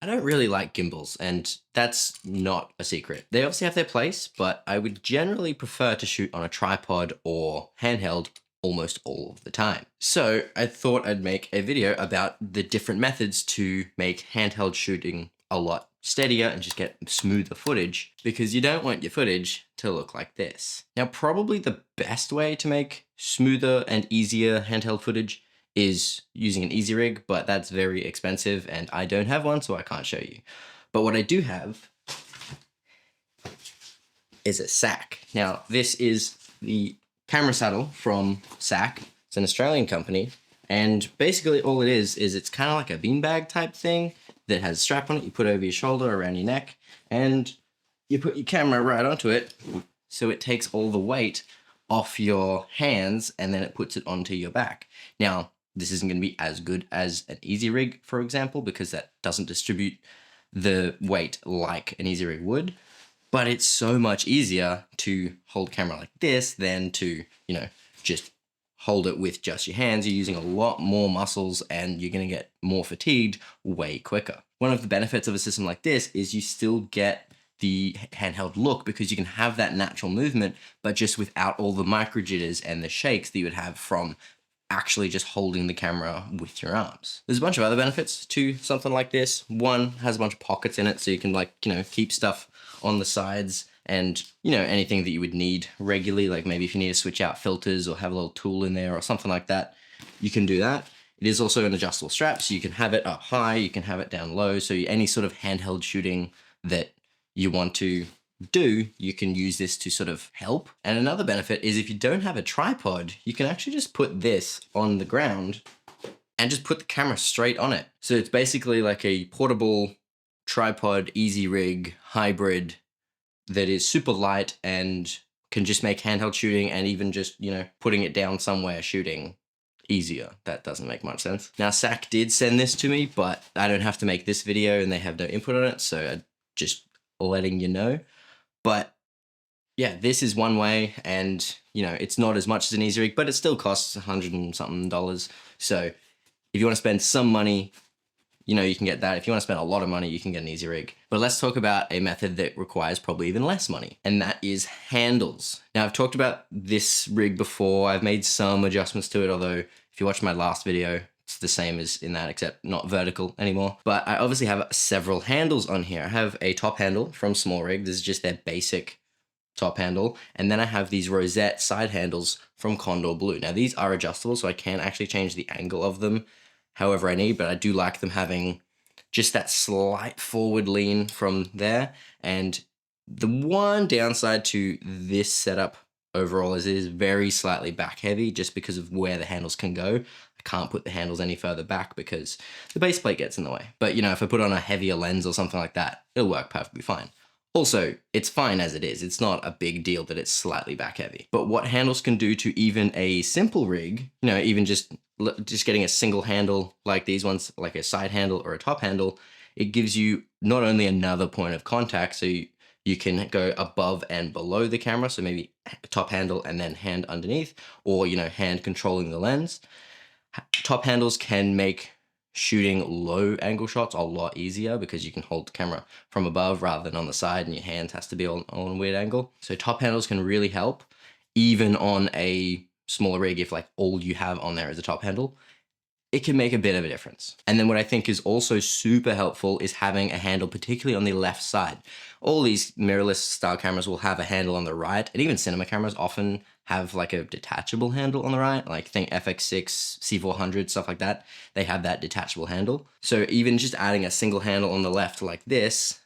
I don't really like gimbals, and that's not a secret. They obviously have their place, but I would generally prefer to shoot on a tripod or handheld almost all of the time. So I thought I'd make a video about the different methods to make handheld shooting a lot steadier and just get smoother footage, because you don't want your footage to look like this. Now, probably the best way to make smoother and easier handheld footage is using an easy rig, but that's very expensive and I don't have one, so I can't show you. But what I do have is a Sac. Now, this is the camera saddle from Sac. It's an Australian company, and basically all it is it's kind of like a beanbag type thing that has a strap on it. You put over your shoulder, around your neck, and you put your camera right onto it, so it takes all the weight off your hands, and then it puts it onto your back. Now, this isn't going to be as good as an easy rig, for example, because that doesn't distribute the weight like an easy rig would. But it's so much easier to hold a camera like this than to, just hold it with just your hands. You're using a lot more muscles and you're going to get more fatigued way quicker. One of the benefits of a system like this is you still get the handheld look, because you can have that natural movement, but just without all the micro jitters and the shakes that you would have from actually just holding the camera with your arms. There's a bunch of other benefits to something like this. One, has a bunch of pockets in it, so you can keep stuff on the sides and, anything that you would need regularly, like maybe if you need to switch out filters or have a little tool in there or something like that, you can do that. It is also an adjustable strap, so you can have it up high, you can have it down low, so any sort of handheld shooting that you want to do, you can use this to sort of help. And another benefit is if you don't have a tripod, you can actually just put this on the ground and just put the camera straight on it. So it's basically like a portable tripod, easy rig hybrid that is super light and can just make handheld shooting and even just, putting it down somewhere shooting easier. That doesn't make much sense. Now, Sac did send this to me, but I don't have to make this video and they have no input on it, so I'm just letting you know. But yeah, this is one way, and it's not as much as an easy rig, but it still costs $100 and something. So if you want to spend some money, you can get that. If you want to spend a lot of money, you can get an easy rig. But let's talk about a method that requires probably even less money, and that is handles. Now, I've talked about this rig before. I've made some adjustments to it, although if you watch my last video, it's the same as in that, except not vertical anymore. But I obviously have several handles on here. I have a top handle from Small Rig. This is just their basic top handle. And then I have these rosette side handles from Condor Blue. Now, these are adjustable, so I can actually change the angle of them however I need, but I do like them having just that slight forward lean from there. And the one downside to this setup overall is it is very slightly back heavy, just because of where the handles can go. I can't put the handles any further back because the base plate gets in the way. But if I put on a heavier lens or something like that, it'll work perfectly fine. Also, it's fine as it is. It's not a big deal that it's slightly back heavy. But what handles can do to even a simple rig, even just getting a single handle like these ones, like a side handle or a top handle, it gives you not only another point of contact, so you can go above and below the camera, so maybe top handle and then hand underneath, or hand controlling the lens. Top handles can make shooting low angle shots a lot easier, because you can hold the camera from above rather than on the side, and your hand has to be on a weird angle. So top handles can really help, even on a smaller rig. If all you have on there is a top handle, it can make a bit of a difference. And then what I think is also super helpful is having a handle, particularly on the left side. All these mirrorless style cameras will have a handle on the right, and even cinema cameras often have like a detachable handle on the right, like think FX6, C400, stuff like that. They have that detachable handle. So even just adding a single handle on the left like this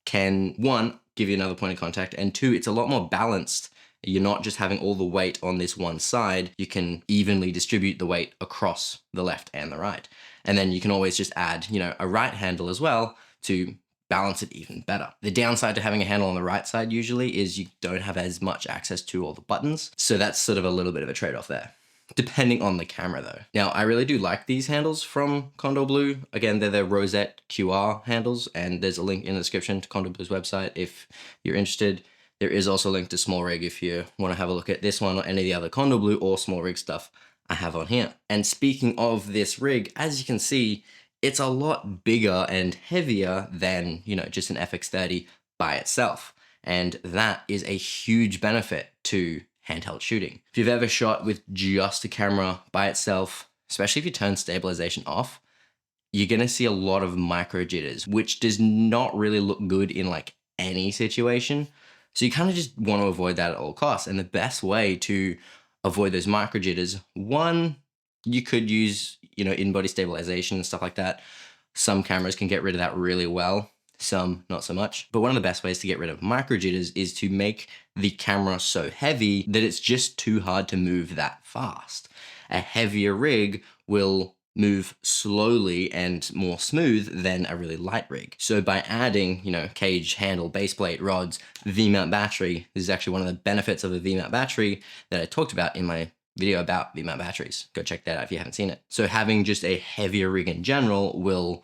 can, one, give you another point of contact, and two, it's a lot more balanced. You're not just having all the weight on this one side. You can evenly distribute the weight across the left and the right. And then you can always just add, a right handle as well to balance it even better. The downside to having a handle on the right side usually is you don't have as much access to all the buttons. So that's sort of a little bit of a trade-off there, depending on the camera though. Now, I really do like these handles from Condor Blue. Again, they're the Rosette QR handles, and there's a link in the description to Condor Blue's website if you're interested. There is also a link to Small Rig if you want to have a look at this one or any of the other Condor Blue or Small Rig stuff I have on here. And speaking of this rig, as you can see, it's a lot bigger and heavier than, just an FX30 by itself. And that is a huge benefit to handheld shooting. If you've ever shot with just a camera by itself, especially if you turn stabilization off, you're going to see a lot of micro jitters, which does not really look good in like any situation. So you kind of just want to avoid that at all costs. And the best way to avoid those micro jitters, one, you could use, in-body stabilization and stuff like that. Some cameras can get rid of that really well, some not so much. But one of the best ways to get rid of micro jitters is to make the camera so heavy that it's just too hard to move that fast. A heavier rig will move slowly and more smooth than a really light rig. So by adding, cage, handle, base plate, rods, V-mount battery, this is actually one of the benefits of a V-mount battery that I talked about in my video about V-mount batteries. Go check that out if you haven't seen it. So having just a heavier rig in general will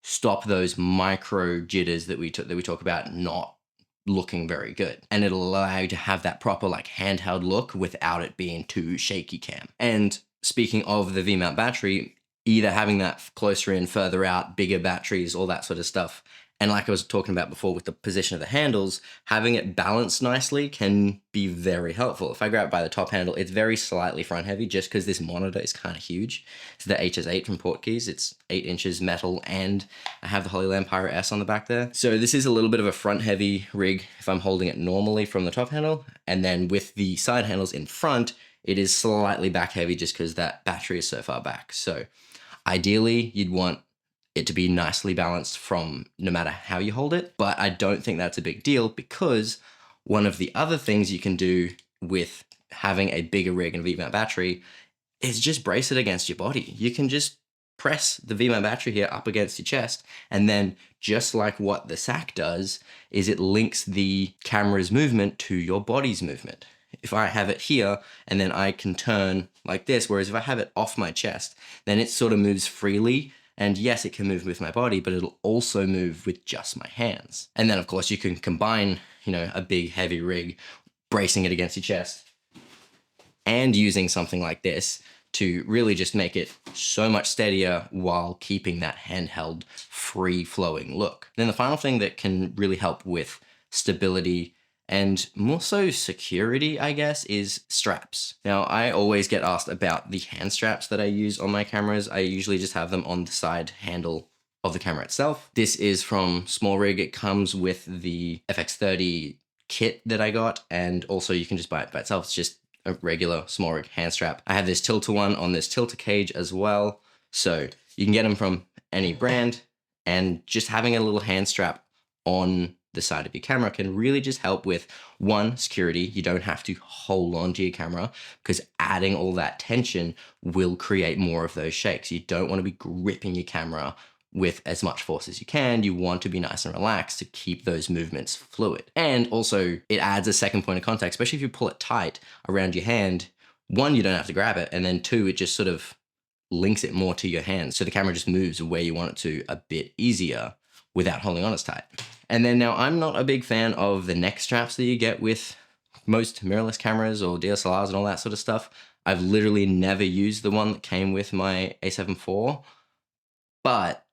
stop those micro jitters that we talk about not looking very good. And it'll allow you to have that proper like handheld look without it being too shaky cam. And speaking of the V-mount battery, either having that closer in, further out, bigger batteries, all that sort of stuff. And like I was talking about before with the position of the handles, having it balanced nicely can be very helpful. If I grab it by the top handle, it's very slightly front heavy just because this monitor is kind of huge. It's the HS8 from Portkeys. It's 8 inches metal, and I have the Holyland Pyro S on the back there. So this is a little bit of a front heavy rig if I'm holding it normally from the top handle. And then with the side handles in front, it is slightly back heavy just because that battery is so far back. So ideally, you'd want it to be nicely balanced from no matter how you hold it, but I don't think that's a big deal because one of the other things you can do with having a bigger rig and V-mount battery is just brace it against your body. You can just press the V-mount battery here up against your chest, and then just like what the Sac does is it links the camera's movement to your body's movement. If I have it here and then I can turn like this, whereas if I have it off my chest, then it sort of moves freely. And yes, it can move with my body, but it'll also move with just my hands. And then of course you can combine, a big heavy rig, bracing it against your chest and using something like this to really just make it so much steadier while keeping that handheld free flowing look. Then the final thing that can really help with stability and more so security, I guess, is straps. Now, I always get asked about the hand straps that I use on my cameras. I usually just have them on the side handle of the camera itself. This is from Small Rig. It comes with the FX30 kit that I got, and also you can just buy it by itself. It's just a regular Small Rig hand strap. I have this tilter one on this tilter cage as well. So you can get them from any brand, and just having a little hand strap on the side of your camera can really just help with, one, security. You don't have to hold on to your camera because adding all that tension will create more of those shakes. You don't want to be gripping your camera with as much force as you can. You want to be nice and relaxed to keep those movements fluid. And also it adds a second point of contact, especially if you pull it tight around your hand. One, you don't have to grab it. And then two, it just sort of links it more to your hand. So the camera just moves where you want it to a bit easier without holding on as tight. And then now I'm not a big fan of the neck straps that you get with most mirrorless cameras or DSLRs and all that sort of stuff. I've literally never used the one that came with my A7 IV, but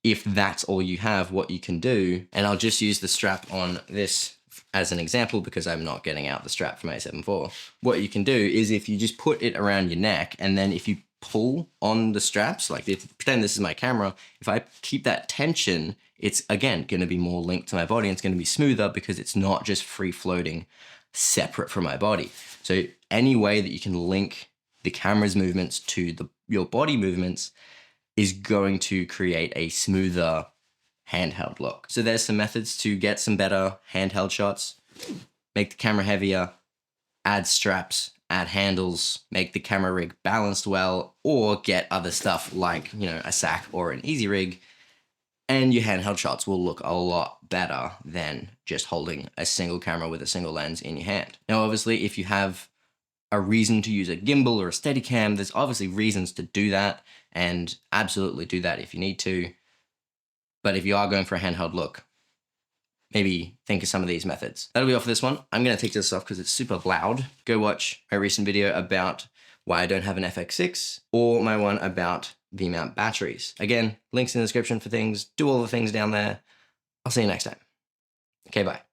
if that's all you have, what you can do, and I'll just use the strap on this as an example because I'm not getting out the strap from A7 IV. What you can do is if you just put it around your neck, and then if you pull on the straps, like pretend this is my camera, if I keep that tension, it's again going to be more linked to my body and it's going to be smoother because it's not just free floating separate from my body. So any way that you can link the camera's movements to your body movements is going to create a smoother handheld look. So there's some methods to get some better handheld shots. Make the camera heavier, add straps, add handles, make the camera rig balanced well, or get other stuff like, a Sac or an Easy Rig, and your handheld shots will look a lot better than just holding a single camera with a single lens in your hand. Now, obviously, if you have a reason to use a gimbal or a Steadicam, there's obviously reasons to do that, and absolutely do that if you need to. But if you are going for a handheld look, maybe think of some of these methods. That'll be all for this one. I'm going to take this off because it's super loud. Go watch my recent video about why I don't have an FX6, or my one about V-mount batteries. Again, links in the description for things. Do all the things down there. I'll see you next time. Okay, bye.